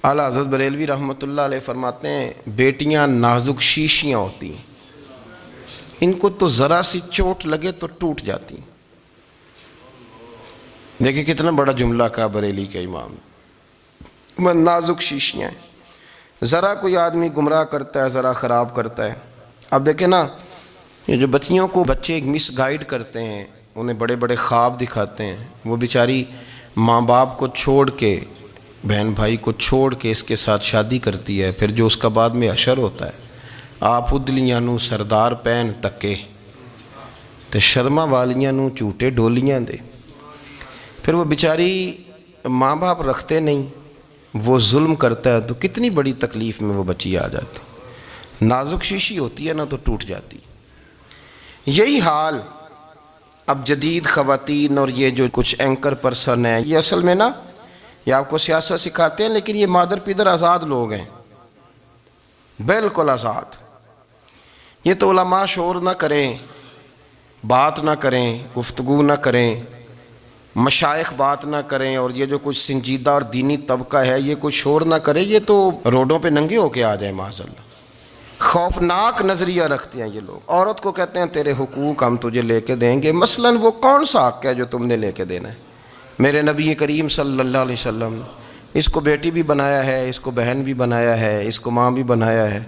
اعلیٰ حضرت بریلوی رحمۃ اللہ علیہ فرماتے ہیں بیٹیاں نازک شیشیاں ہوتی ہیں، ان کو تو ذرا سی چوٹ لگے تو ٹوٹ جاتی ہیں۔ دیکھیں کتنا بڑا جملہ کہا بریلی کے امام نے، وہ نازک شیشیاں ہیں، ذرا کوئی آدمی گمراہ کرتا ہے، ذرا خراب کرتا ہے۔ اب دیکھیں نا، یہ جو بچیوں کو بچے مس گائیڈ کرتے ہیں، انہیں بڑے بڑے خواب دکھاتے ہیں، وہ بیچاری ماں باپ کو چھوڑ کے، بہن بھائی کو چھوڑ کے اس کے ساتھ شادی کرتی ہے، پھر جو اس کا بعد میں حشر ہوتا ہے، آپ ادلیاں نو سردار پہن تکے تے شرما والیاں نو جھوٹے ڈولیاں دے۔ پھر وہ بیچاری ماں باپ رکھتے نہیں، وہ ظلم کرتا ہے، تو کتنی بڑی تکلیف میں وہ بچی آ جاتی، نازک شیشی ہوتی ہے نا تو ٹوٹ جاتی۔ یہی حال اب جدید خواتین اور یہ جو کچھ اینکر پرسن ہیں، یہ اصل میں نا یہ آپ کو سیاست سکھاتے ہیں، لیکن یہ مادر پیدر آزاد لوگ ہیں، بالکل آزاد۔ یہ تو علماء شور نہ کریں، بات نہ کریں، گفتگو نہ کریں، مشائخ بات نہ کریں، اور یہ جو کچھ سنجیدہ اور دینی طبقہ ہے یہ کچھ شور نہ کرے، یہ تو روڈوں پہ ننگے ہو کے آ جائیں معاذ اللہ۔ خوفناک نظریہ رکھتے ہیں یہ لوگ۔ عورت کو کہتے ہیں تیرے حقوق ہم تجھے لے کے دیں گے، مثلاً وہ کون سا حق ہے جو تم نے لے کے دینا ہے؟ میرے نبی کریم صلی اللہ علیہ وسلم اس کو بیٹی بھی بنایا ہے، اس کو بہن بھی بنایا ہے، اس کو ماں بھی بنایا ہے،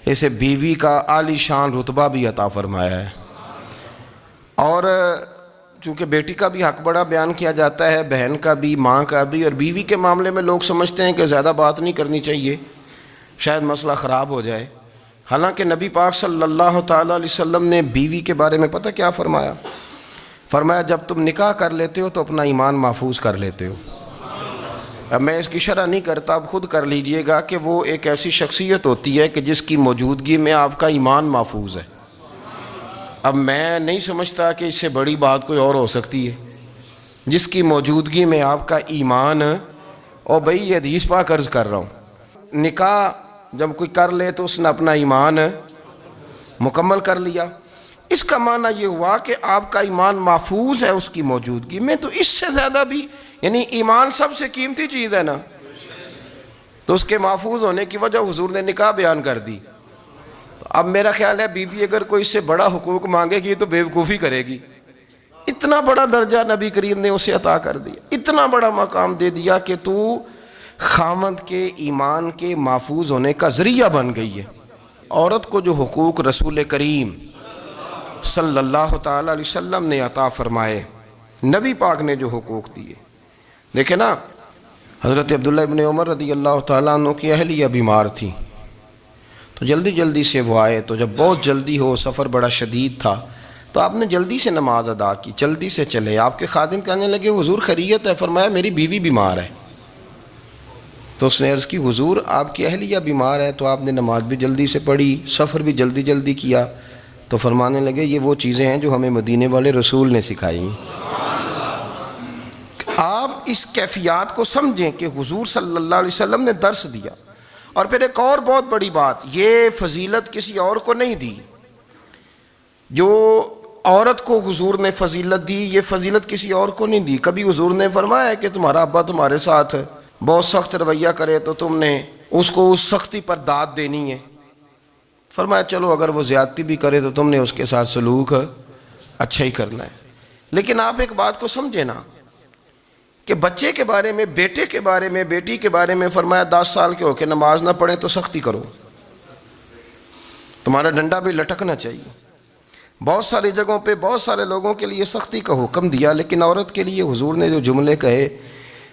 اسے بیوی کا عالی شان رتبہ بھی عطا فرمایا ہے۔ اور چونکہ بیٹی کا بھی حق بڑا بیان کیا جاتا ہے، بہن کا بھی، ماں کا بھی، اور بیوی کے معاملے میں لوگ سمجھتے ہیں کہ زیادہ بات نہیں کرنی چاہیے، شاید مسئلہ خراب ہو جائے۔ حالانکہ نبی پاک صلی اللہ تعالیٰ علیہ وسلم نے بیوی کے بارے میں پتہ کیا فرمایا؟ فرمایا جب تم نکاح کر لیتے ہو تو اپنا ایمان محفوظ کر لیتے ہو۔ اب میں اس کی شرح نہیں کرتا، اب خود کر لیجئے گا کہ وہ ایک ایسی شخصیت ہوتی ہے کہ جس کی موجودگی میں آپ کا ایمان محفوظ ہے۔ اب میں نہیں سمجھتا کہ اس سے بڑی بات کوئی اور ہو سکتی ہے، جس کی موجودگی میں آپ کا ایمان، اور بھئی یہ حدیث پاک عرض کر رہا ہوں، نکاح جب کوئی کر لے تو اس نے اپنا ایمان مکمل کر لیا۔ اس کا معنی یہ ہوا کہ آپ کا ایمان محفوظ ہے اس کی موجودگی میں، تو اس سے زیادہ بھی، یعنی ایمان سب سے قیمتی چیز ہے نا، تو اس کے محفوظ ہونے کی وجہ حضور نے نکاح بیان کر دی۔ تو اب میرا خیال ہے بیوی اگر کوئی اس سے بڑا حقوق مانگے گی تو بے وقوفی کرے گی۔ اتنا بڑا درجہ نبی کریم نے اسے عطا کر دیا، اتنا بڑا مقام دے دیا کہ تو خاوند کے ایمان کے محفوظ ہونے کا ذریعہ بن گئی ہے۔ عورت کو جو حقوق رسول کریم صلی اللہ تعالیٰ علیہ وسلم نے عطا فرمائے، نبی پاک نے جو حقوق دیے، دیکھیں نا، حضرت عبداللہ ابن عمر رضی اللہ تعالیٰ عنہ کی اہلیہ بیمار تھی، تو جلدی جلدی سے وہ آئے، تو جب بہت جلدی ہو، سفر بڑا شدید تھا، تو آپ نے جلدی سے نماز ادا کی، جلدی سے چلے۔ آپ کے خادم کہنے لگے حضور خیریت ہے؟ فرمایا میری بیوی بیمار ہے۔ تو اس نے عرض کی حضور آپ کی اہلیہ بیمار ہے، تو آپ نے نماز بھی جلدی سے پڑھی، سفر بھی جلدی جلدی کیا۔ تو فرمانے لگے یہ وہ چیزیں ہیں جو ہمیں مدینے والے رسول نے سکھائی۔ آپ اس کیفیات کو سمجھیں کہ حضور صلی اللہ علیہ وسلم نے درس دیا۔ اور پھر ایک اور بہت بڑی بات، یہ فضیلت کسی اور کو نہیں دی، جو عورت کو حضور نے فضیلت دی، یہ فضیلت کسی اور کو نہیں دی۔ کبھی حضور نے فرمایا کہ تمہارا ابا تمہارے ساتھ بہت سخت رویہ کرے تو تم نے اس کو اس سختی پر داد دینی ہے؟ فرمایا چلو اگر وہ زیادتی بھی کرے تو تم نے اس کے ساتھ سلوک اچھا ہی کرنا ہے۔ لیکن آپ ایک بات کو سمجھے نا کہ بچے کے بارے میں، بیٹے کے بارے میں، بیٹی کے بارے میں فرمایا 10 سال کے ہو کے نماز نہ پڑھیں تو سختی کرو، تمہارا ڈنڈا بھی لٹکنا چاہیے۔ بہت ساری جگہوں پہ بہت سارے لوگوں کے لیے سختی کا حکم دیا، لیکن عورت کے لیے حضور نے جو جملے کہے،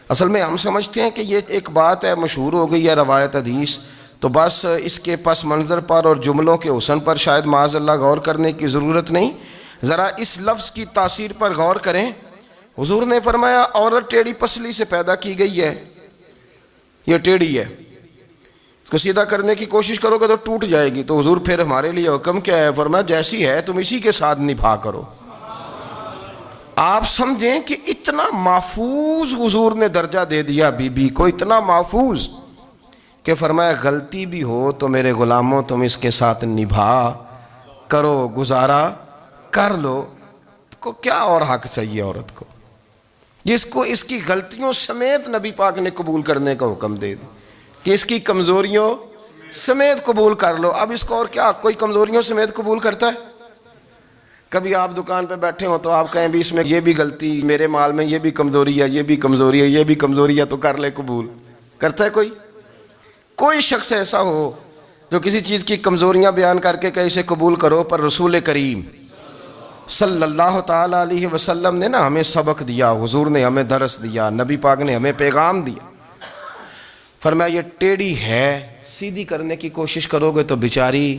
اصل میں ہم سمجھتے ہیں کہ یہ ایک بات ہے، مشہور ہو گئی ہے روایت حدیث، تو بس اس کے پس منظر پر اور جملوں کے حسن پر شاید معاذ اللہ غور کرنے کی ضرورت نہیں۔ ذرا اس لفظ کی تاثیر پر غور کریں۔ حضور نے فرمایا عورت ٹیڑھی پسلی سے پیدا کی گئی ہے، یہ ٹیڑھی ہے، اس کو سیدھا کرنے کی کوشش کرو گے تو ٹوٹ جائے گی۔ تو حضور پھر ہمارے لیے حکم کیا ہے؟ فرمایا جیسی ہے تم اسی کے ساتھ نبھا کرو۔ آپ سمجھیں کہ اتنا محفوظ حضور نے درجہ دے دیا بی بی کو، اتنا محفوظ کہ فرمایا غلطی بھی ہو تو میرے غلاموں تم اس کے ساتھ نبھا کرو، گزارا کر لو۔ کو کیا اور حق چاہیے عورت کو، جس کو اس کی غلطیوں سمیت نبی پاک نے قبول کرنے کا حکم دے دی؟ کہ اس کی کمزوریوں سمیت قبول کر لو. اب اس کو اور کیا کوئی کمزوریوں سمیت قبول کرتا ہے؟ کبھی آپ دکان پہ بیٹھے ہوں تو آپ کہیں بھی اس میں یہ بھی غلطی، میرے مال میں یہ بھی کمزوری ہے، یہ بھی کمزوری ہے، یہ بھی کمزوری ہے، تو کر لے قبول. کرتا ہے کوئی؟ کوئی شخص ایسا ہو جو کسی چیز کی کمزوریاں بیان کر کے کہ اسے قبول کرو؟ پر رسول کریم صلی اللہ تعالیٰ علیہ وسلم نے نا ہمیں سبق دیا، حضور نے ہمیں درس دیا، نبی پاک نے ہمیں پیغام دیا. فرمایا یہ ٹیڑھی ہے، سیدھی کرنے کی کوشش کرو گے تو بیچاری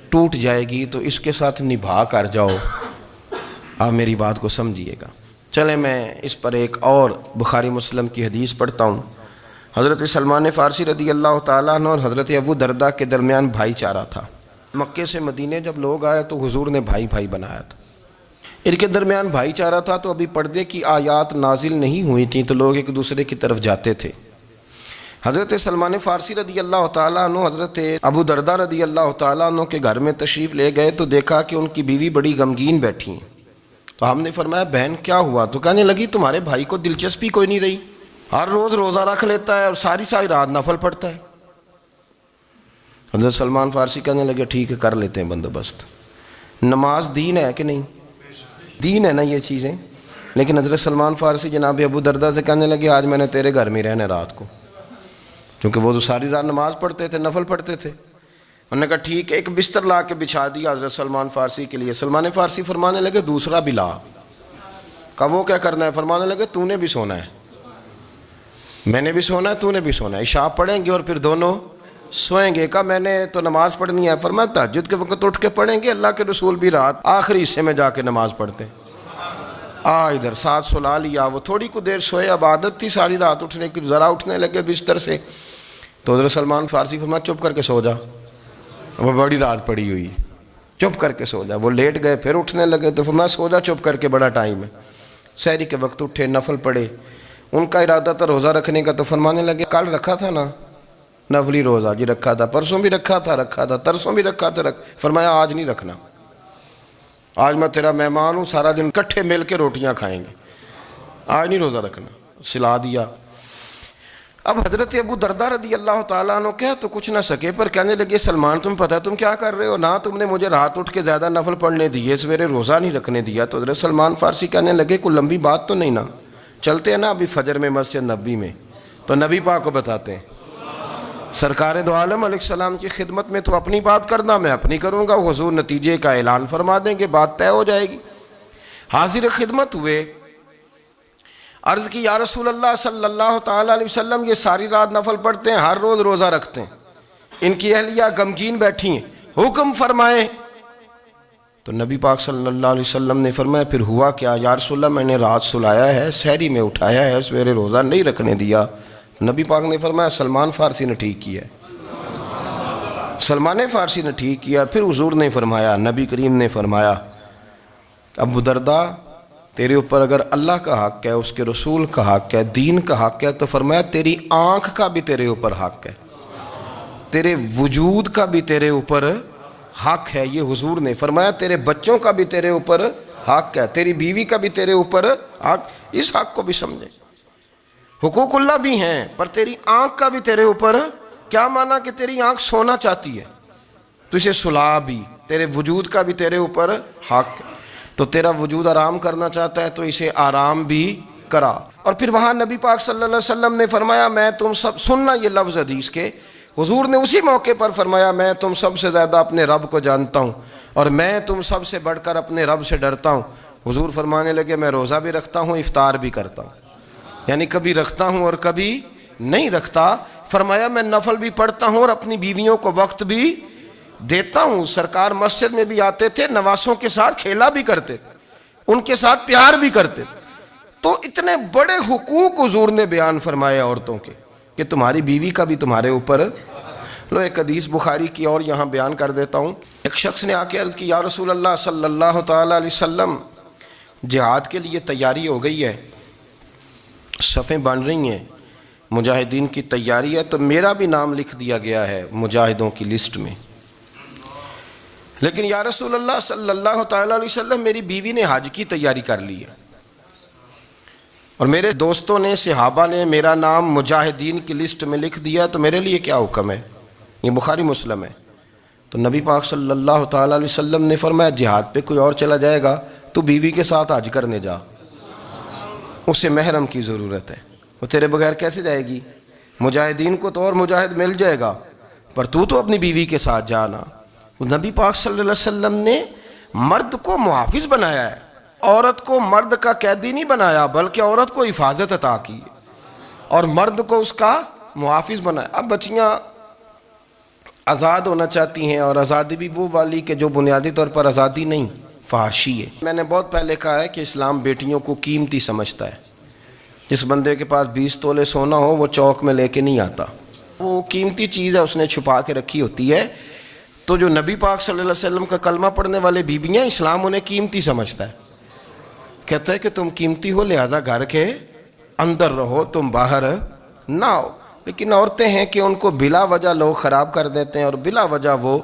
ٹوٹ جائے گی، تو اس کے ساتھ نبھا کر جاؤ. آپ میری بات کو سمجھیے گا. چلیں میں اس پر ایک اور بخاری مسلم کی حدیث پڑھتا ہوں. حضرت سلمان فارسی رضی اللہ تعالیٰ عنہ اور حضرت ابو درداء کے درمیان بھائی چارہ تھا. مکے سے مدینے جب لوگ آئے تو حضور نے بھائی بھائی بنایا تھا. ان کے درمیان بھائی چارہ تھا تو ابھی پردے کی آیات نازل نہیں ہوئی تھیں تو لوگ ایک دوسرے کی طرف جاتے تھے. حضرت سلمان فارسی رضی اللہ تعالیٰ عنہ حضرت ابو درداء رضی اللہ تعالیٰ عنہ کے گھر میں تشریف لے گئے تو دیکھا کہ ان کی بیوی بڑی غمگین بیٹھی ہیں. تو ہم نے فرمایا بہن کیا ہوا؟ تو کہنے لگی تمہارے بھائی کو دلچسپی کوئی نہیں رہی، ہر روز روزہ رکھ لیتا ہے اور ساری رات نفل پڑھتا ہے. حضرت سلمان فارسی کہنے لگے ٹھیک ہے کر لیتے ہیں بندوبست. نماز دین ہے کہ نہیں؟ دین ہے نا یہ چیزیں. لیکن حضرت سلمان فارسی جناب ابو درداء سے کہنے لگے آج میں نے تیرے گھر میں رہنا رات کو، کیونکہ وہ تو ساری رات نماز پڑھتے تھے، نفل پڑھتے تھے. انہوں نے کہا ٹھیک ہے. ایک بستر لا کے بچھا دیا حضرت سلمان فارسی کے لیے. سلمان فارسی فرمانے لگے دوسرا بھی لا. کہا وہ کیا کرنا ہے؟ فرمانے لگے تو نے بھی سونا ہے، میں نے بھی سونا ہے، تو نے بھی سونا ہے. عشاء پڑھیں گے اور پھر دونوں سوئیں گے. کہا میں نے تو نماز پڑھنی ہے. فرمایا تہجد کے وقت اٹھ کے پڑھیں گے، اللہ کے رسول بھی رات آخری حصے میں جا کے نماز پڑھتے ہیں. ادھر ساتھ سلا لیا. وہ تھوڑی کو دیر سوئے، اب عادت تھی ساری رات اٹھنے کی، ذرا اٹھنے لگے بستر سے تو حضرت سلمان فارسی فرمایا چپ کر کے سو جا، وہ بڑی رات پڑی ہوئی، چپ کر کے سو جا. وہ لیٹ گئے، پھر اٹھنے لگے تو فرمایا سو جا چپ کر کے، بڑا ٹائم ہے. سحری کے وقت اٹھے، نفل پڑھے. ان کا ارادہ تھا روزہ رکھنے کا تو فرمانے لگے کل رکھا تھا نا نفلی روزہ؟ جی رکھا تھا. پرسوں بھی رکھا تھا، ترسوں بھی رکھا تھا. فرمایا آج نہیں رکھنا، آج میں تیرا مہمان ہوں، سارا دن کٹھے مل کے روٹیاں کھائیں گے، آج نہیں روزہ رکھنا. سلا دیا. اب حضرت ابو درداء رضی اللہ تعالیٰ عنہ کہہ تو کچھ نہ سکے، پر کہنے لگے سلمان تم پتہ تم کیا کر رہے ہو؟ نہ تم نے مجھے رات اٹھ کے زیادہ نفل پڑھنے دیے، سویرے روزہ نہیں رکھنے دیا. تو حضرت سلمان فارسی کہنے لگے کوئی لمبی بات تو نہیں نا، چلتے ہیں نا ابھی فجر میں مسجد نبی میں تو نبی پاک کو بتاتے ہیں. سرکار دو عالم علیہ السلام کی خدمت میں تو اپنی بات کرنا، میں اپنی کروں گا. حضور نتیجے کا اعلان فرما دیں گے، بات طے ہو جائے گی. حاضر خدمت ہوئے، عرض کی یا رسول اللہ صلی اللہ تعالیٰ علیہ وسلم یہ ساری رات نفل پڑھتے ہیں، ہر روز روزہ رکھتے ہیں، ان کی اہلیہ غمگین بیٹھی ہیں، حکم فرمائیں. تو نبی پاک صلی اللہ علیہ وسلم نے فرمایا پھر ہوا کیا؟ یا رسول اللہ میں نے رات سلایا ہے، سحری میں اٹھایا ہے، سویرے روزہ نہیں رکھنے دیا. نبی پاک نے فرمایا سلمان فارسی نے ٹھیک کیا ہے، سلمان فارسی نے ٹھیک کیا. پھر حضور نے فرمایا، نبی کریم نے فرمایا ابو درداء تیرے اوپر اگر اللہ کا حق ہے، اس کے رسول کا حق ہے، دین کا حق ہے، تو فرمایا تیری آنکھ کا بھی تیرے اوپر حق ہے، تیرے وجود کا بھی تیرے اوپر حق ہے. یہ حضور نے فرمایا تیرے بچوں کا بھی تیرے اوپر حق ہے، تیری بیوی کا بھی تیرے اوپر حق. اس حق کو بھی سمجھے. حقوق اللہ بھی ہیں، پر تیری آنکھ کا بھی تیرے اوپر. کیا مانا کہ تیری آنکھ سونا چاہتی ہے تو اسے سلا بھی، تیرے وجود کا بھی تیرے اوپر حق ہے. تو تیرا وجود آرام کرنا چاہتا ہے تو اسے آرام بھی کرا. اور پھر وہاں نبی پاک صلی اللہ علیہ وسلم نے فرمایا میں تم سب، سننا یہ لفظ حدیث کے، حضور نے اسی موقع پر فرمایا میں تم سب سے زیادہ اپنے رب کو جانتا ہوں اور میں تم سب سے بڑھ کر اپنے رب سے ڈرتا ہوں. حضور فرمانے لگے میں روزہ بھی رکھتا ہوں، افطار بھی کرتا ہوں، یعنی کبھی رکھتا ہوں اور کبھی نہیں رکھتا. فرمایا میں نفل بھی پڑھتا ہوں اور اپنی بیویوں کو وقت بھی دیتا ہوں. سرکار مسجد میں بھی آتے تھے، نواسوں کے ساتھ کھیلا بھی کرتے، ان کے ساتھ پیار بھی کرتے. تو اتنے بڑے حقوق حضور نے بیان فرمائے عورتوں کے کہ تمہاری بیوی کا بھی تمہارے اوپر. لو ایک حدیث بخاری کی اور یہاں بیان کر دیتا ہوں. ایک شخص نے آ کے عرض کی یا رسول اللہ صلی اللہ تعالیٰ علیہ وسلم جہاد کے لیے تیاری ہو گئی ہے، صفیں بن رہی ہیں، مجاہدین کی تیاری ہے، تو میرا بھی نام لکھ دیا گیا ہے مجاہدوں کی لسٹ میں، لیکن یا رسول اللہ صلی اللہ تعالیٰ علیہ وسلم میری بیوی نے حج کی تیاری کر لی ہے. اور میرے دوستوں نے صحابہ نے میرا نام مجاہدین کی لسٹ میں لکھ دیا تو میرے لیے کیا حکم ہے؟ یہ بخاری مسلم ہے۔ تو نبی پاک صلی اللہ تعالیٰ علیہ وسلم نے فرمایا جہاد پہ کوئی اور چلا جائے گا تو بیوی کے ساتھ حج کرنے جا، اسے محرم کی ضرورت ہے، وہ تیرے بغیر کیسے جائے گی؟ مجاہدین کو تو اور مجاہد مل جائے گا، پر تو اپنی بیوی کے ساتھ جانا۔ نبی پاک صلی اللہ علیہ وسلم نے مرد کو محافظ بنایا ہے، عورت کو مرد کا قیدی نہیں بنایا، بلکہ عورت کو حفاظت عطا کی اور مرد کو اس کا محافظ بنایا۔ اب بچیاں آزاد ہونا چاہتی ہیں، اور آزادی بھی وہ والی کہ جو بنیادی طور پر آزادی نہیں، فحاشی ہے۔ میں نے بہت پہلے کہا ہے کہ اسلام بیٹیوں کو قیمتی سمجھتا ہے۔ جس بندے کے پاس 20 تولے سونا ہو وہ چوک میں لے کے نہیں آتا، وہ قیمتی چیز ہے، اس نے چھپا کے رکھی ہوتی ہے۔ تو جو نبی پاک صلی اللہ علیہ وسلم کا کلمہ پڑھنے والے بیویاں، اسلام انہیں قیمتی سمجھتا ہے، کہتا ہے کہ تم قیمتی ہو لہذا گھر کے اندر رہو، تم باہر نہ ہو۔ لیکن عورتیں ہیں کہ ان کو بلا وجہ لوگ خراب کر دیتے ہیں اور بلا وجہ وہ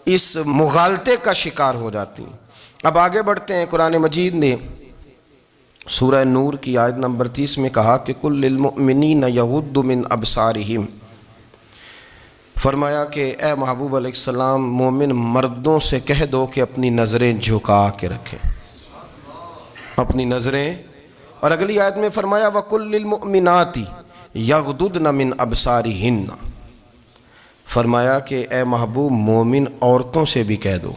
اس مغالطے کا شکار ہو جاتی ہیں۔ اب آگے بڑھتے ہیں۔ قرآن مجید نے سورہ نور کی آیت نمبر 30 میں کہا کہ کل للمؤمنین یغضوا من ابصارہم، فرمایا کہ اے محبوب علیہ السلام مومن مردوں سے کہہ دو کہ اپنی نظریں جھکا کے رکھیں، اپنی نظریں۔ اور اگلی آیت میں فرمایا وَقُلْ لِلْمُؤْمِنَاتِ يَغْضُضْنَ مِنْ أَبْصَارِهِنَّ، فرمایا کہ اے محبوب مومن عورتوں سے بھی کہہ دو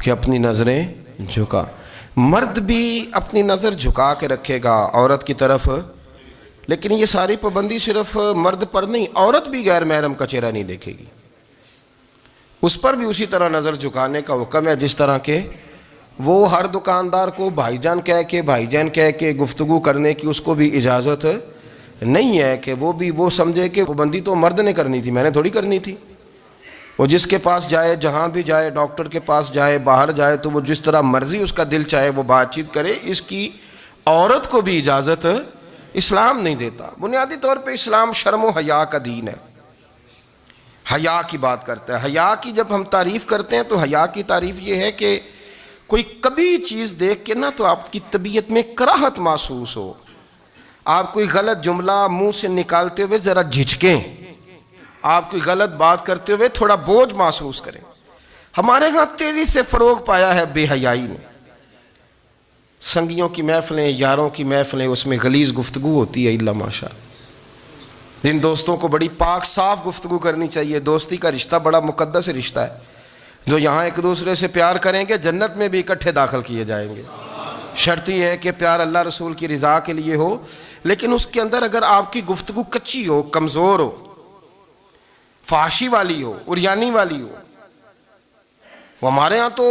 کہ اپنی نظریں جھکا۔ مرد بھی اپنی نظر جھکا کے رکھے گا عورت کی طرف، لیکن یہ ساری پابندی صرف مرد پر نہیں، عورت بھی غیر محرم کا چہرہ نہیں دیکھے گی، اس پر بھی اسی طرح نظر جھکانے کا حکم ہے جس طرح کہ وہ ہر دکاندار کو بھائی جان کہہ کے گفتگو کرنے کی اس کو بھی اجازت نہیں ہے کہ وہ بھی وہ سمجھے کہ پابندی تو مرد نے کرنی تھی، میں نے تھوڑی کرنی تھی۔ وہ جس کے پاس جائے، جہاں بھی جائے، ڈاکٹر کے پاس جائے، باہر جائے، تو وہ جس طرح مرضی اس کا دل چاہے وہ بات چیت کرے، اس کی عورت کو بھی اجازت اسلام نہیں دیتا۔ بنیادی طور پہ اسلام شرم و حیا کا دین ہے، حیا کی بات کرتا ہے۔ حیا کی جب ہم تعریف کرتے ہیں تو حیا کی تعریف یہ ہے کہ کوئی کبھی چیز دیکھ کے نا تو آپ کی طبیعت میں کراہت محسوس ہو، آپ کوئی غلط جملہ منہ سے نکالتے ہوئے ذرا جھجکیں، آپ کوئی غلط بات کرتے ہوئے تھوڑا بوجھ محسوس کریں۔ ہمارے ہاں تیزی سے فروغ پایا ہے بے حیائی نے، سنگیوں کی محفلیں، یاروں کی محفلیں، اس میں غلیظ گفتگو ہوتی ہے الا ماشاء اللہ۔ جن دوستوں کو بڑی پاک صاف گفتگو کرنی چاہیے، دوستی کا رشتہ بڑا مقدس رشتہ ہے، جو یہاں ایک دوسرے سے پیار کریں گے جنت میں بھی اکٹھے داخل کیے جائیں گے۔ شرط یہ ہے کہ پیار اللہ رسول کی رضا کے لیے ہو، لیکن اس کے اندر اگر آپ کی گفتگو کچی ہو، کمزور ہو، فحاشی والی ہو، عریانی والی ہو، وہ ہمارے ہاں تو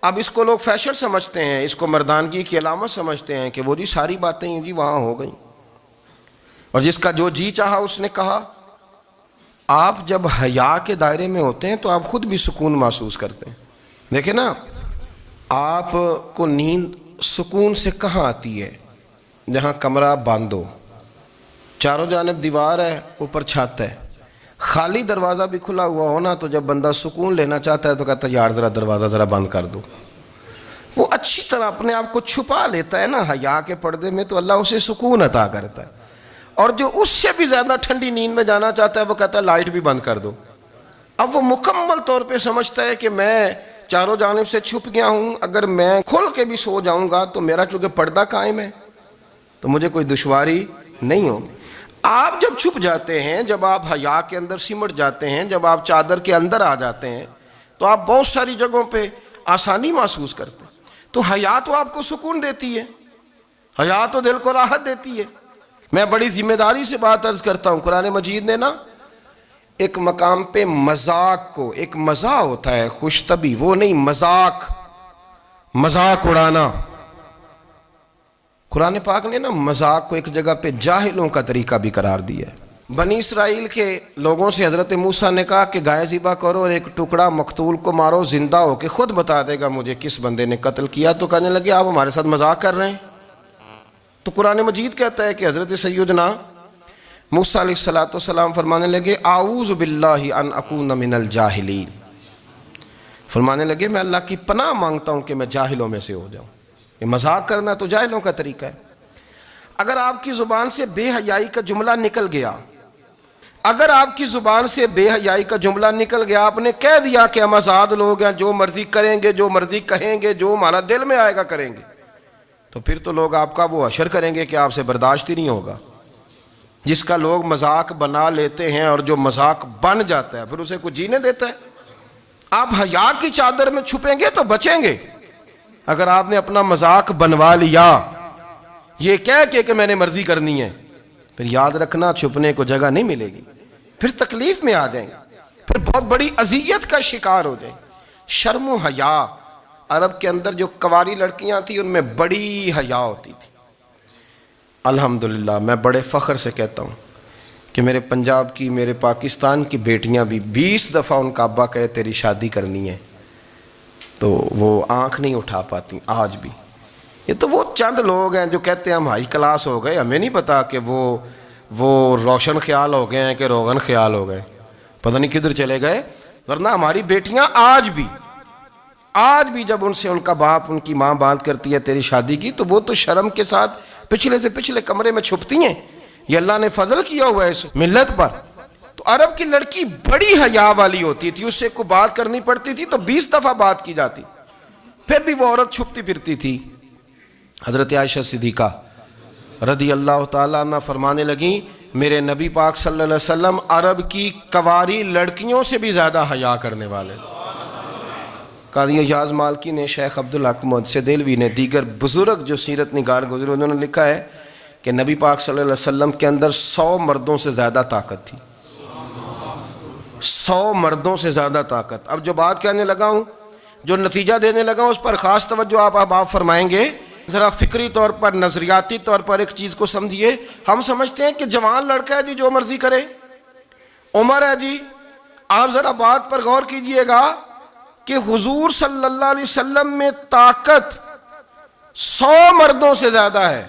اب اس کو لوگ فیشن سمجھتے ہیں، اس کو مردانگی کی علامت سمجھتے ہیں کہ وہ جی ساری باتیں جی وہاں ہو گئیں، اور جس کا جو جی چاہا اس نے کہا۔ آپ جب حیا کے دائرے میں ہوتے ہیں تو آپ خود بھی سکون محسوس کرتے ہیں۔ دیکھیں نا، آپ کو نیند سکون سے کہاں آتی ہے؟ جہاں کمرہ بند ہو، چاروں جانب دیوار ہے، اوپر چھت ہے، خالی دروازہ بھی کھلا ہوا ہونا تو جب بندہ سکون لینا چاہتا ہے تو کہتا ہے یار ذرا دروازہ ذرا بند کر دو۔ وہ اچھی طرح اپنے آپ کو چھپا لیتا ہے نا حیا کے پردے میں، تو اللہ اسے سکون عطا کرتا ہے۔ اور جو اس سے بھی زیادہ ٹھنڈی نیند میں جانا چاہتا ہے وہ کہتا ہے لائٹ بھی بند کر دو۔ اب وہ مکمل طور پہ سمجھتا ہے کہ میں چاروں جانب سے چھپ گیا ہوں، اگر میں کھل کے بھی سو جاؤں گا تو میرا چونکہ پردہ قائم ہے تو مجھے کوئی دشواری نہیں ہوگی۔ آپ جب چھپ جاتے ہیں، جب آپ حیا کے اندر سمٹ جاتے ہیں، جب آپ چادر کے اندر آ جاتے ہیں تو آپ بہت ساری جگہوں پہ آسانی محسوس کرتے ہیں۔ تو حیا تو آپ کو سکون دیتی ہے، حیا تو دل کو راحت دیتی ہے۔ میں بڑی ذمہ داری سے بات عرض کرتا ہوں، قرآن مجید نے نا ایک مقام پہ مذاق کو، ایک مزاح ہوتا ہے خوش طبی، وہ نہیں، مذاق اڑانا، قرآن پاک نے نا مذاق کو ایک جگہ پہ جاہلوں کا طریقہ بھی قرار دیا ہے۔ بنی اسرائیل کے لوگوں سے حضرت موسیٰ نے کہا کہ گائے ذبح کرو اور ایک ٹکڑا مقتول کو مارو، زندہ ہو کے خود بتا دے گا مجھے کس بندے نے قتل کیا۔ تو کہنے لگے آپ ہمارے ساتھ مذاق کر رہے ہیں۔ تو قرآن مجید کہتا ہے کہ حضرت سیدنا موسیٰ علیہ السلام فرمانے لگے اعوذ باللہ ان اکون من الجاہلین، فرمانے لگے میں اللہ کی پناہ مانگتا ہوں کہ میں جاہلوں میں سے ہو جاؤں۔ یہ مذاق کرنا تو جاہلوں کا طریقہ ہے۔ اگر آپ کی زبان سے بے حیائی کا جملہ نکل گیا، اگر آپ کی زبان سے بے حیائی کا جملہ نکل گیا، آپ نے کہہ دیا کہ ہم آزاد لوگ ہیں، جو مرضی کریں گے، جو مرضی کہیں گے، جو ہمارا دل میں آئے گا کریں گے، تو پھر تو لوگ آپ کا وہ حشر کریں گے کہ آپ سے برداشت ہی نہیں ہوگا۔ جس کا لوگ مذاق بنا لیتے ہیں اور جو مذاق بن جاتا ہے پھر اسے کوئی جینے دیتا ہے؟ آپ حیا کی چادر میں چھپیں گے تو بچیں گے۔ اگر آپ نے اپنا مذاق بنوا لیا یہ کہہ کے کہ میں نے مرضی کرنی ہے، پھر یاد رکھنا چھپنے کو جگہ نہیں ملے گی، پھر تکلیف میں آ جائیں گے، پھر بہت بڑی اذیت کا شکار ہو جائیں۔ شرم و حیا، عرب کے اندر جو کنواری لڑکیاں تھیں ان میں بڑی حیا ہوتی تھی۔ الحمدللہ میں بڑے فخر سے کہتا ہوں کہ میرے پنجاب کی، میرے پاکستان کی بیٹیاں بھی 20 دفعہ ان کا ابا کہے تیری شادی کرنی ہے تو وہ آنکھ نہیں اٹھا پاتی آج بھی۔ یہ تو وہ چند لوگ ہیں جو کہتے ہیں ہم ہائی کلاس ہو گئے، ہمیں نہیں پتا کہ وہ روشن خیال ہو گئے ہیں کہ روغن خیال ہو گئے، پتہ نہیں کدھر چلے گئے۔ ورنہ ہماری بیٹیاں آج بھی جب ان سے ان کا باپ، ان کی ماں بات کرتی ہے تیری شادی کی، تو وہ تو شرم کے ساتھ پچھلے سے پچھلے کمرے میں چھپتی ہیں۔ یہ اللہ نے فضل کیا ہوا ہے اس ملت پر۔ تو عرب کی لڑکی بڑی حیا والی ہوتی تھی، اس سے کوئی بات کرنی پڑتی تھی تو 20 دفعہ بات کی جاتی، پھر بھی وہ عورت چھپتی پھرتی تھی۔ حضرت عائشہ صدیقہ رضی اللہ تعالیٰ عنہ فرمانے لگیں میرے نبی پاک صلی اللہ علیہ وسلم عرب کی کنواری لڑکیوں سے بھی زیادہ حیا کرنے والے۔ قاضی اعجاز مالکی نے، شیخ عبدالحق محدث دہلوی نے، دیگر بزرگ جو سیرت نگار گزرے انہوں نے لکھا ہے کہ نبی پاک صلی اللہ علیہ وسلم کے اندر 100 مردوں سے زیادہ طاقت تھی، 100 مردوں سے زیادہ طاقت۔ اب جو بات کہنے لگا ہوں، جو نتیجہ دینے لگا ہوں، اس پر خاص توجہ آپ فرمائیں گے۔ ذرا فکری طور پر، نظریاتی طور پر ایک چیز کو سمجھیے۔ ہم سمجھتے ہیں کہ جوان لڑکا ہے جی جو مرضی کرے، عمر ہے جی۔ آپ ذرا بات پر غور کیجئے گا کہ حضور صلی اللہ علیہ وسلم میں طاقت 100 مردوں سے زیادہ ہے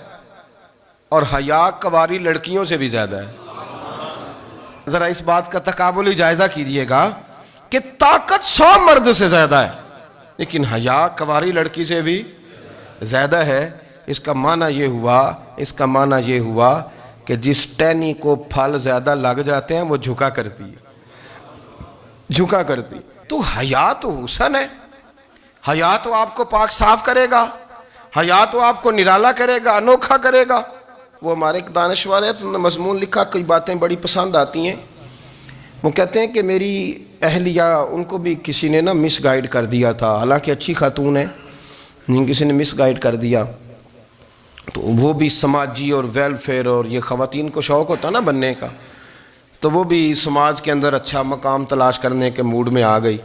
اور حیا کنواری لڑکیوں سے بھی زیادہ ہے۔ ذرا اس بات کا تقابلی جائزہ کیجئے گا کہ طاقت 100 مرد سے زیادہ ہے لیکن حیا کنواری لڑکی سے بھی زیادہ ہے۔ اس کا معنی یہ ہوا کہ جس ٹہنی کو پھل زیادہ لگ جاتے ہیں وہ جھکا کرتی۔ تو حیا تو حسن ہے، حیا تو آپ کو پاک صاف کرے گا، حیا تو آپ کو نرالا کرے گا، انوکھا کرے گا۔ وہ ہمارے ایک دانشور ہے، تو انہوں نے مضمون لکھا، کئی باتیں بڑی پسند آتی ہیں۔ وہ کہتے ہیں کہ میری اہلیہ، ان کو بھی کسی نے مس گائیڈ کر دیا تھا، حالانکہ اچھی خاتون ہے، کسی نے مس گائیڈ کر دیا، تو وہ بھی سماجی اور ویلفیئر اور یہ خواتین کو شوق ہوتا نا بننے کا، تو وہ بھی سماج کے اندر اچھا مقام تلاش کرنے کے موڈ میں آ گئی۔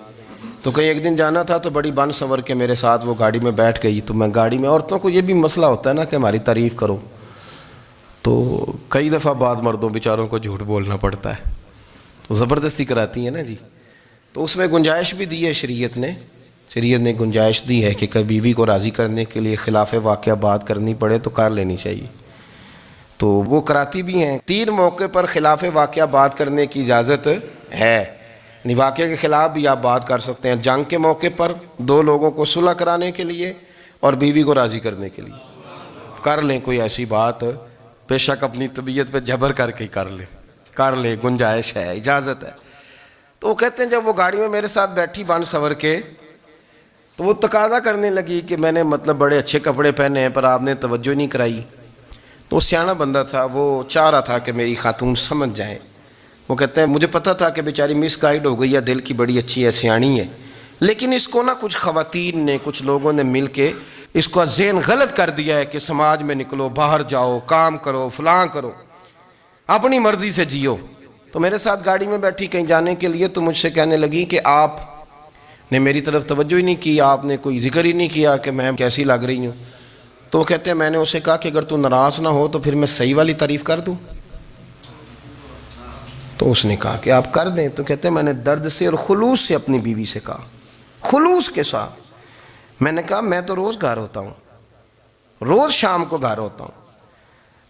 تو کہیں ایک دن جانا تھا تو بڑی بن سنور کے میرے ساتھ وہ گاڑی میں بیٹھ گئی۔ تو میں گاڑی میں، عورتوں کو یہ بھی مسئلہ ہوتا ہے نا کہ ہماری تعریف کرو، تو کئی دفعہ بعض مردوں بیچاروں کو جھوٹ بولنا پڑتا ہے، تو زبردستی کراتی ہیں نا جی۔ تو اس میں گنجائش بھی دی ہے شریعت نے گنجائش دی ہے کہ کبھی بیوی کو راضی کرنے کے لیے خلاف واقعہ بات کرنی پڑے تو کر لینی چاہیے، تو وہ کراتی بھی ہیں۔ 3 موقع پر خلاف واقعہ بات کرنے کی اجازت ہے، یعنی واقعے کے خلاف بھی آپ بات کر سکتے ہیں۔ جنگ کے موقع پر 2 لوگوں کو صلح کرانے کے لیے اور بیوی کو راضی کرنے کے لیے کر لیں کوئی ایسی بات، بے شک اپنی طبیعت پہ جبر کر کے کر لیں، گنجائش ہے، اجازت ہے۔ تو وہ کہتے ہیں جب وہ گاڑی میں میرے ساتھ بیٹھی بن سنور کے، تو وہ تقاضا کرنے لگی کہ میں نے بڑے اچھے کپڑے پہنے ہیں پر آپ نے توجہ نہیں کرائی۔ تو وہ سیاںا بندہ تھا، وہ چاہ رہا تھا کہ میری خاتون سمجھ جائیں۔ وہ کہتے ہیں مجھے پتہ تھا کہ بیچاری مس گائیڈ ہو گئی ہے، دل کی بڑی اچھی ہے، سیاਣੀ ہے، لیکن اس کو کچھ خواتین نے، کچھ لوگوں نے مل کے اس کو ذہن غلط کر دیا ہے کہ سماج میں نکلو، باہر جاؤ، کام کرو، فلاں کرو، اپنی مرضی سے جیو۔ تو میرے ساتھ گاڑی میں بیٹھی کہیں جانے کے لیے، تو مجھ سے کہنے لگی کہ آپ نے میری طرف توجہ ہی نہیں کی، آپ نے کوئی ذکر ہی نہیں کیا کہ میں کیسی لگ رہی ہوں۔ تو وہ کہتے ہیں میں نے اسے کہا کہ اگر تو ناراض نہ ہو تو پھر میں صحیح والی تعریف کر دوں۔ تو اس نے کہا کہ آپ کر دیں۔ تو کہتے ہیں میں نے درد سے اور خلوص سے اپنی بیوی سے کہا، خلوص کے ساتھ میں نے کہا میں تو روز گھر ہوتا ہوں، روز شام کو گھر ہوتا ہوں،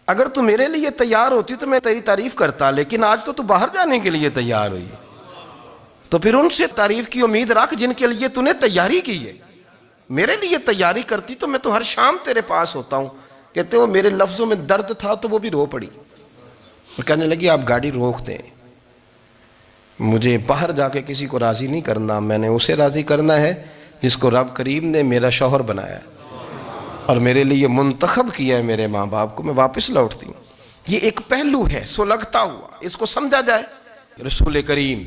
اگر تو میرے لیے تیار ہوتی تو میں تیری تعریف کرتا، لیکن آج تو باہر جانے کے لیے تیار ہوئی، تو پھر ان سے تعریف کی امید رکھ جن کے لیے تو نے تیاری کی ہے۔ میرے لیے تیاری کرتی تو میں تو ہر شام تیرے پاس ہوتا ہوں. کہتے وہ میرے لفظوں میں درد تھا تو وہ بھی رو پڑی اور کہنے لگی آپ گاڑی روک دیں, مجھے باہر جا کے کسی کو راضی نہیں کرنا, میں نے اسے راضی کرنا ہے جس کو رب کریم نے میرا شوہر بنایا اور میرے لیے منتخب کیا ہے میرے ماں باپ کو, میں واپس لوٹتی ہوں. یہ ایک پہلو ہے سلگتا ہوا, اس کو سمجھا جائے. رسول کریم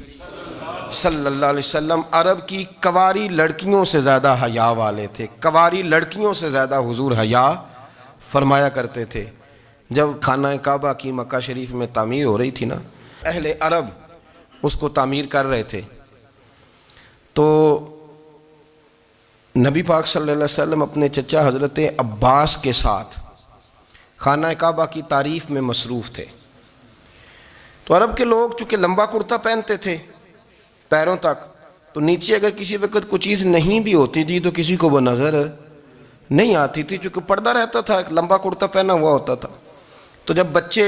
صلی اللہ علیہ وسلم عرب کی کواری لڑکیوں سے زیادہ حیا والے تھے, کواری لڑکیوں سے زیادہ حضور حیا فرمایا کرتے تھے. جب خانہ کعبہ کی مکہ شریف میں تعمیر ہو رہی تھی نا, اہل عرب اس کو تعمیر کر رہے تھے, تو نبی پاک صلی اللہ علیہ وسلم اپنے چچا حضرت عباس کے ساتھ خانہ کعبہ کی تعریف میں مصروف تھے. تو عرب کے لوگ چونکہ لمبا کرتا پہنتے تھے پیروں تک, تو نیچے اگر کسی وقت کوئی چیز نہیں بھی ہوتی تھی تو کسی کو وہ نظر نہیں آتی تھی, چونکہ پردہ رہتا تھا, ایک لمبا کرتا پہنا ہوا ہوتا تھا. تو جب بچے,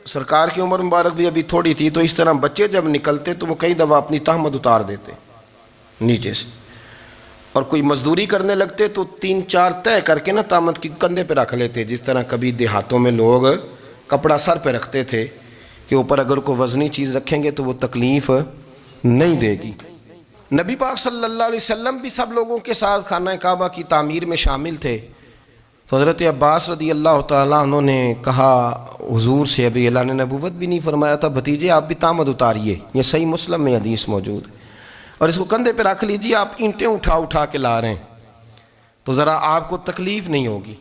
سرکار کی عمر مبارک بھی ابھی تھوڑی تھی, تو اس طرح بچے جب نکلتے تو وہ کئی دفعہ اپنی تہمت اتار دیتے نیچے سے, اور کوئی مزدوری کرنے لگتے تو 3-4 طے کر کے نا تہمت کی کندھے پہ رکھ لیتے, جس طرح کبھی دیہاتوں میں لوگ کپڑا سر پہ رکھتے تھے کہ اوپر اگر کوئی وزنی چیز رکھیں گے تو وہ تکلیف نہیں دے گی. نبی پاک صلی اللہ علیہ وسلم بھی سب لوگوں کے ساتھ خانہ کعبہ کی تعمیر میں شامل تھے. تو حضرت عباس رضی اللہ تعالیٰ عنہ نے کہا حضور سے, ابھی اللہ نے نبوت بھی نہیں فرمایا تھا, بھتیجے آپ بھی تہمت اتاریے, یہ صحیح مسلم میں حدیث موجود ہے, اور اس کو کندھے پہ رکھ لیجیے, آپ اینٹیں اٹھا کے لا رہے ہیں تو ذرا آپ کو تکلیف نہیں ہوگی.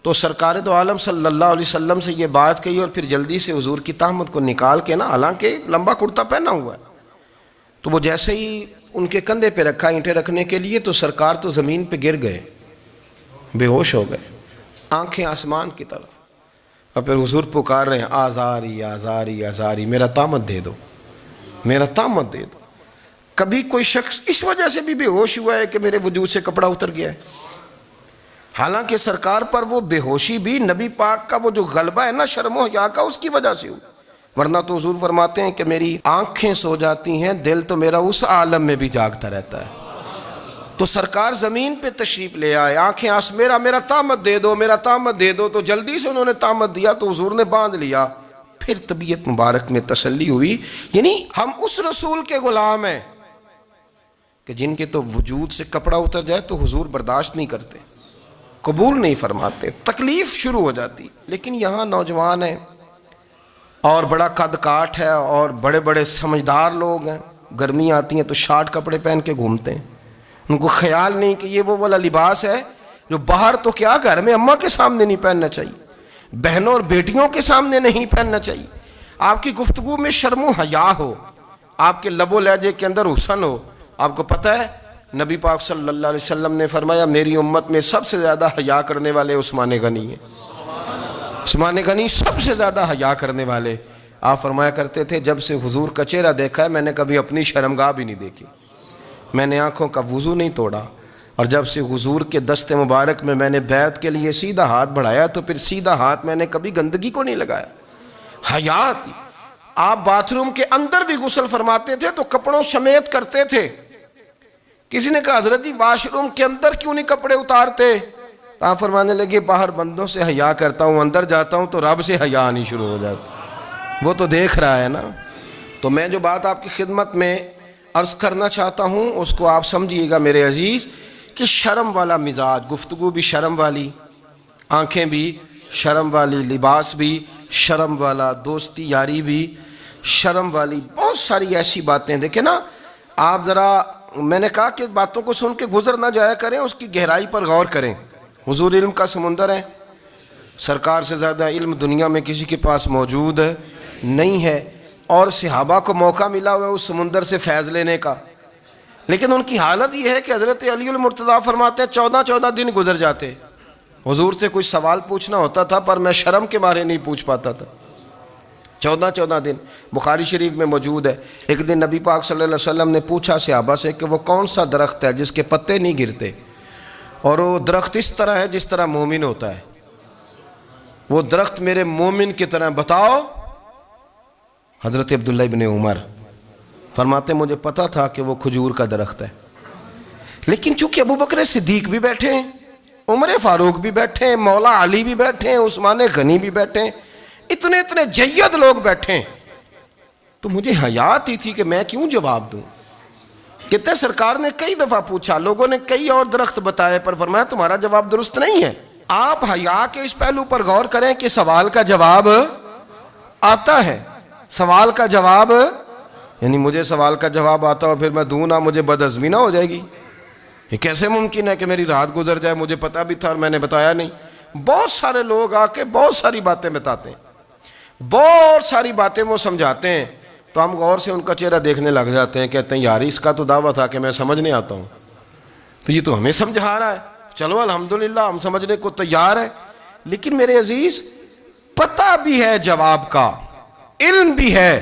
تو سرکار دو عالم صلی اللہ علیہ وسلم سے یہ بات کہی, اور پھر جلدی سے حضور کی تہمت کو نکال کے نا, حالانکہ لمبا کرتا پہنا ہوا ہے, تو وہ جیسے ہی ان کے کندھے پہ رکھا اینٹیں رکھنے کے لیے, تو سرکار تو زمین پہ گر گئے, بے ہوش ہو گئے, آنکھیں آسمان کی طرف, اور پھر حضور پکار رہے ہیں آزاری آزاری آزاری, میرا تہمت دے دو, میرا تہمت دے دو. کبھی کوئی شخص اس وجہ سے بھی بے ہوش ہوا ہے کہ میرے وجود سے کپڑا اتر گیا ہے؟ حالانکہ سرکار پر وہ بے ہوشی بھی نبی پاک کا وہ جو غلبہ ہے نا شرم و حیا کا, اس کی وجہ سے ہوئی. ورنہ تو حضور فرماتے ہیں کہ میری آنکھیں سو جاتی ہیں, دل تو میرا اس عالم میں بھی جاگتا رہتا ہے. تو سرکار زمین پہ تشریف لے آئے, آنکھیں میرا تہمت دے دو, میرا تہمت دے دو. تو جلدی سے انہوں نے تہمت دیا تو حضور نے باندھ لیا. پھر طبیعت مبارک میں تسلی ہوئی, یعنی ہم اس رسول کے غلام ہیں کہ جن کے تو وجود سے کپڑا اتر جائے تو حضور برداشت نہیں کرتے, قبول نہیں فرماتے, تکلیف شروع ہو جاتی. لیکن یہاں نوجوان ہیں اور بڑا قد کاٹ ہے اور بڑے بڑے سمجھدار لوگ ہیں, گرمی آتی ہیں تو شارٹ کپڑے پہن کے گھومتے ہیں, ان کو خیال نہیں کہ یہ وہ والا لباس ہے جو باہر تو کیا گھر میں اماں کے سامنے نہیں پہننا چاہیے, بہنوں اور بیٹیوں کے سامنے نہیں پہننا چاہیے. آپ کی گفتگو میں شرم و حیا ہو, آپ کے لب و لہجے کے اندر حسن ہو. آپ کو پتہ ہے نبی پاک صلی اللہ علیہ وسلم نے فرمایا میری امت میں سب سے زیادہ حیا کرنے والے عثمان غنی ہیں, عثمان غنی سب سے زیادہ حیا کرنے والے. آپ فرمایا کرتے تھے جب سے حضور کا چہرہ دیکھا ہے میں نے کبھی اپنی شرمگاہ بھی نہیں دیکھی, میں نے آنکھوں کا وضو نہیں توڑا, اور جب سے حضور کے دست مبارک میں میں نے بیعت کے لیے سیدھا ہاتھ بڑھایا تو پھر سیدھا ہاتھ میں نے کبھی گندگی کو نہیں لگایا. حیا تھی. آپ باتھ روم کے اندر بھی غسل فرماتے تھے تو کپڑوں سمیت کرتے تھے. کسی نے کہا حضرت جی واش روم کے اندر کیوں نہیں کپڑے اتارتے؟ آپ فرمانے لگے باہر بندوں سے حیا کرتا ہوں, اندر جاتا ہوں تو رب سے حیا آنی شروع ہو جاتی, وہ تو دیکھ رہا ہے نا. تو میں جو بات آپ کی خدمت میں عرض کرنا چاہتا ہوں اس کو آپ سمجھیے گا میرے عزیز, کہ شرم والا مزاج, گفتگو بھی شرم والی, آنکھیں بھی شرم والی, لباس بھی شرم والا, دوستی یاری بھی شرم والی, بہت ساری ایسی باتیں. دیکھیں نا آپ ذرا, میں نے کہا کہ باتوں کو سن کے گزر نہ جایا کریں, اس کی گہرائی پر غور کریں. حضور علم کا سمندر ہے, سرکار سے زیادہ علم دنیا میں کسی کے پاس موجود نہیں ہے, اور صحابہ کو موقع ملا ہوا ہے اس سمندر سے فیض لینے کا. لیکن ان کی حالت یہ ہے کہ حضرت علی المرتضیٰ فرماتے ہیں 14 دن گزر جاتے, حضور سے کوئی سوال پوچھنا ہوتا تھا پر میں شرم کے مارے نہیں پوچھ پاتا تھا. 14 دن بخاری شریف میں موجود ہے. ایک دن نبی پاک صلی اللہ علیہ وسلم نے پوچھا صحابہ سے کہ وہ کون سا درخت ہے جس کے پتے نہیں گرتے, اور وہ درخت اس طرح ہے جس طرح مومن ہوتا ہے, وہ درخت میرے مومن کی طرح بتاؤ. حضرت عبداللہ ابن عمر فرماتے مجھے پتا تھا کہ وہ کھجور کا درخت ہے, لیکن چونکہ ابو بکر صدیق بھی بیٹھے ہیں، عمر فاروق بھی بیٹھے ہیں، مولا علی بھی بیٹھے ہیں، عثمان غنی بھی بیٹھے ہیں، اتنے اتنے جید لوگ بیٹھے ہیں، تو مجھے حیا آتی تھی کہ میں کیوں جواب دوں. کہتے ہیں سرکار نے کئی دفعہ پوچھا، لوگوں نے کئی اور درخت بتائے، پر فرمایا تمہارا جواب درست نہیں ہے. آپ حیا کے اس پہلو پر غور کریں کہ سوال کا جواب آتا ہے. سوال کا جواب، یعنی مجھے سوال کا جواب آتا اور پھر میں دوں نہ، مجھے بدعزمی نہ ہو جائے گی؟ یہ کیسے ممکن ہے کہ میری رات گزر جائے، مجھے پتا بھی تھا اور میں نے بتایا نہیں؟ بہت سارے لوگ آ کے بہت ساری باتیں بتاتے ہیں، بہت ساری باتیں وہ سمجھاتے ہیں، تو ہم غور سے ان کا چہرہ دیکھنے لگ جاتے ہیں، کہتے ہیں یار اس کا تو دعویٰ تھا کہ میں سمجھنے آتا ہوں، تو یہ تو ہمیں سمجھا رہا ہے. چلو الحمدللہ ہم سمجھنے کو تیار ہیں. لیکن میرے عزیز، پتہ بھی ہے جواب کا، علم بھی ہے،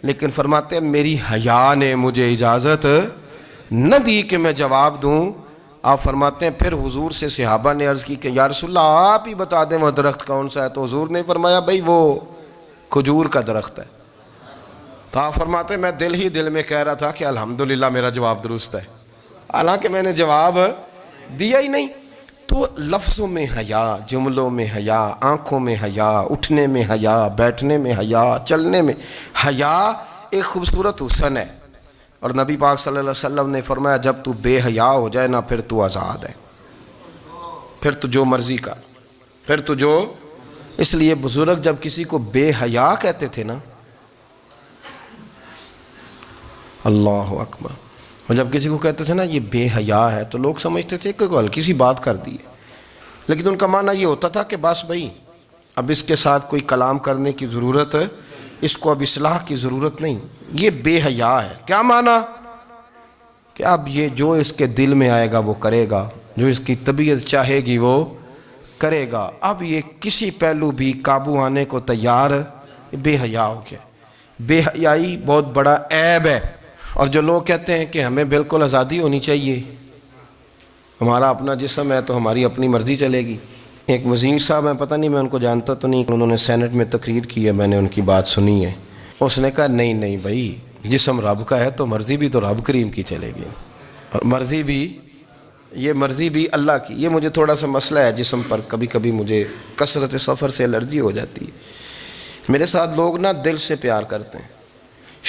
لیکن فرماتے ہیں میری حیا نے مجھے اجازت نہ دی کہ میں جواب دوں. آپ فرماتے ہیں پھر حضور سے صحابہ نے عرض کی کہ یا رسول اللہ آپ ہی بتا دیں وہ درخت کون سا ہے. تو حضور نے فرمایا بھئی وہ کھجور کا درخت ہے. تو آپ فرماتے ہیں میں دل ہی دل میں کہہ رہا تھا کہ الحمدللہ میرا جواب درست ہے، حالانکہ میں نے جواب دیا ہی نہیں. تو لفظوں میں حیا، جملوں میں حیا، آنکھوں میں حیا، اٹھنے میں حیا، بیٹھنے میں حیا، چلنے میں حیا ایک خوبصورت حسن ہے. اور نبی پاک صلی اللہ علیہ وسلم نے فرمایا جب تو بے حیا ہو جائے نا پھر تو آزاد ہے، پھر تو جو مرضی کا، پھر تو جو. اس لیے بزرگ جب کسی کو بے حیا کہتے تھے نا، اللہ اکبر، اور جب کسی کو کہتے تھے نا یہ بے حیا ہے تو لوگ سمجھتے تھے کہ کوئی ہلکی سی بات کر دی ہے، لیکن ان کا معنی یہ ہوتا تھا کہ بس بھائی اب اس کے ساتھ کوئی کلام کرنے کی ضرورت ہے، اس کو اب اصلاح کی ضرورت نہیں، یہ بے حیا ہے. کیا معنی؟ کہ اب یہ جو اس کے دل میں آئے گا وہ کرے گا، جو اس کی طبیعت چاہے گی وہ کرے گا، اب یہ کسی پہلو بھی قابو آنے کو تیار بے حیا ہو گیا. بے حیائی بہت بڑا عیب ہے. اور جو لوگ کہتے ہیں کہ ہمیں بالکل آزادی ہونی چاہیے، ہمارا اپنا جسم ہے تو ہماری اپنی مرضی چلے گی. ایک وزیر صاحب ہیں، پتہ نہیں میں ان کو جانتا تو نہیں، انہوں نے سینٹ میں تقریر کی ہے، میں نے ان کی بات سنی ہے. اس نے کہا نہیں بھائی، جسم رب کا ہے تو مرضی بھی تو رب کریم کی چلے گی، اور مرضی بھی یہ مرضی بھی اللہ کی. یہ مجھے تھوڑا سا مسئلہ ہے جسم پر، کبھی کبھی مجھے کثرت سفر سے الرجی ہو جاتی ہے. میرے ساتھ لوگ نا دل سے پیار کرتے ہیں،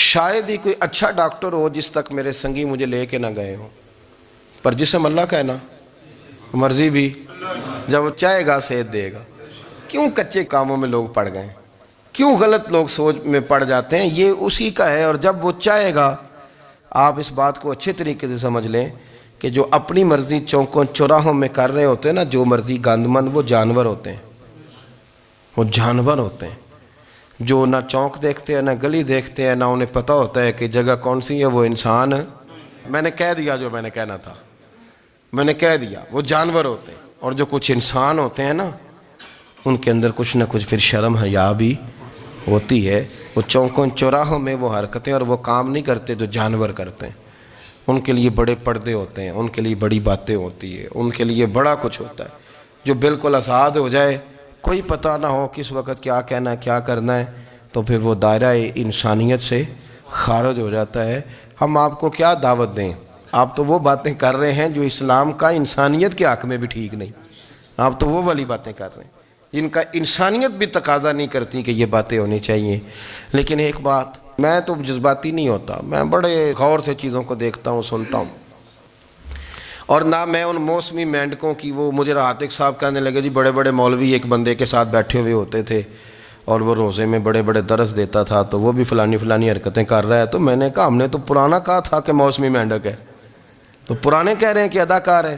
شاید ہی کوئی اچھا ڈاکٹر ہو جس تک میرے سنگی مجھے لے کے نہ گئے ہوں، پر جسم اللہ کا ہے نا، مرضی بھی جب وہ چاہے گا صحت دے گا. کیوں کچے کاموں میں لوگ پڑ گئے، کیوں غلط لوگ سوچ میں پڑ جاتے ہیں؟ یہ اسی کا ہے. اور جب وہ چاہے گا، آپ اس بات کو اچھے طریقے سے سمجھ لیں کہ جو اپنی مرضی چوکوں چوراہوں میں کر رہے ہوتے ہیں نا، جو مرضی گاندمند، وہ جانور ہوتے ہیں، وہ جانور ہوتے ہیں جو نہ چونک دیکھتے ہیں، نہ گلی دیکھتے ہیں، نہ انہیں پتہ ہوتا ہے کہ جگہ کون سی ہے. وہ انسان، میں نے کہہ دیا جو میں نے کہنا تھا، میں نے کہہ دیا، وہ جانور ہوتے ہیں. اور جو کچھ انسان ہوتے ہیں نا، ان کے اندر کچھ نہ کچھ پھر شرم حیا بھی ہوتی ہے. وہ چوکوں چوراہوں میں وہ حرکتیں اور وہ کام نہیں کرتے جو جانور کرتے ہیں. ان کے لیے بڑے پردے ہوتے ہیں، ان کے لیے بڑی باتیں ہوتی ہے، ان کے لیے بڑا کچھ ہوتا ہے. جو بالکل آزاد ہو جائے، کوئی پتہ نہ ہو کس وقت کیا کہنا ہے کیا کرنا ہے، تو پھر وہ دائرہ انسانیت سے خارج ہو جاتا ہے. ہم آپ کو کیا دعوت دیں؟ آپ تو وہ باتیں کر رہے ہیں جو اسلام کا انسانیت کے حق میں بھی ٹھیک نہیں. آپ تو وہ والی باتیں کر رہے ہیں جن کا انسانیت بھی تقاضا نہیں کرتی کہ یہ باتیں ہونی چاہیے. لیکن ایک بات، میں تو جذباتی نہیں ہوتا، میں بڑے غور سے چیزوں کو دیکھتا ہوں، سنتا ہوں. اور نہ میں ان موسمی مینڈکوں کی، وہ مجھے عاتق صاحب کہنے لگے جی بڑے بڑے مولوی ایک بندے کے ساتھ بیٹھے ہوئے ہوتے تھے اور وہ روزے میں بڑے بڑے درس دیتا تھا تو وہ بھی فلانی حرکتیں کر رہا ہے. تو میں نے کہا ہم نے تو پرانا کہا تھا کہ موسمی مینڈک ہے، تو پرانے کہہ رہے ہیں کہ اداکار ہے.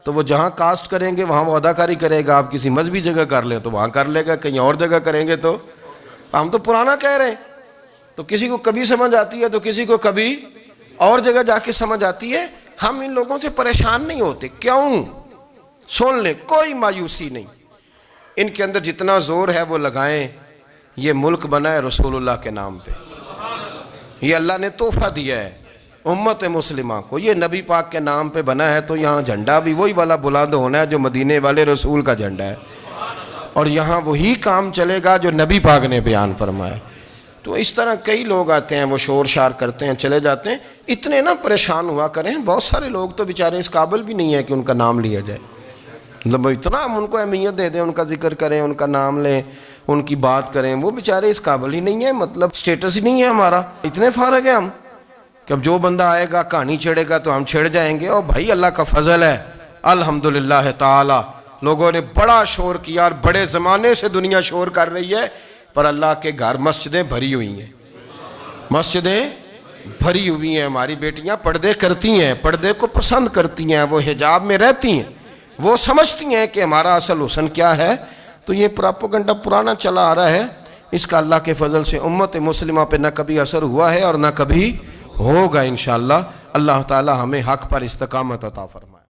تو وہ جہاں کاسٹ کریں گے وہاں وہ اداکاری کرے گا. آپ کسی مذہبی جگہ کر لیں تو وہاں کر لے گا، کہیں اور جگہ کریں گے تو ہم تو پرانا کہہ رہے ہیں. تو کسی کو کبھی سمجھ آتی ہے تو کسی کو کبھی اور جگہ جا کے سمجھ آتی ہے. ہم ان لوگوں سے پریشان نہیں ہوتے. کیوں؟ سن لیں، کوئی مایوسی نہیں. ان کے اندر جتنا زور ہے وہ لگائیں. یہ ملک بنا ہے رسول اللہ کے نام پہ، یہ اللہ نے تحفہ دیا ہے امت مسلمہ کو. یہ نبی پاک کے نام پہ بنا ہے تو یہاں جھنڈا بھی وہی والا بلند ہونا ہے جو مدینے والے رسول کا جھنڈا ہے، اور یہاں وہی کام چلے گا جو نبی پاک نے بیان فرمایا. تو اس طرح کئی لوگ آتے ہیں، وہ شور شار کرتے ہیں، چلے جاتے ہیں. اتنے نہ پریشان ہوا کریں، بہت سارے لوگ تو بیچارے اس قابل بھی نہیں ہے کہ ان کا نام لیا جائے. مطلب اتنا ہم ان کو اہمیت دے دیں، ان کا ذکر کریں، ان کا نام لیں، ان کی بات کریں، وہ بیچارے اس قابل ہی نہیں ہیں. مطلب سٹیٹس ہی نہیں ہے ہمارا. اتنے فارغ ہیں ہم کہ اب جو بندہ آئے گا کہانی چھیڑے گا تو ہم چھیڑ جائیں گے. اور بھائی اللہ کا فضل ہے الحمدللہ تعالی، لوگوں نے بڑا شور کیا، اور بڑے زمانے سے دنیا شور کر رہی ہے، پر اللہ کے گھر مسجدیں بھری ہوئی ہیں، مسجدیں بھری ہوئی ہیں. ہماری بیٹیاں پردے کرتی ہیں، پردے کو پسند کرتی ہیں، وہ حجاب میں رہتی ہیں، وہ سمجھتی ہیں کہ ہمارا اصل حسن کیا ہے. تو یہ پراپوگنڈا پرانا چلا آ رہا ہے، اس کا اللہ کے فضل سے امت مسلمہ پہ نہ کبھی اثر ہوا ہے اور نہ کبھی ہوگا انشاءاللہ. اللہ تعالی ہمیں حق پر استقامت عطا فرمائے.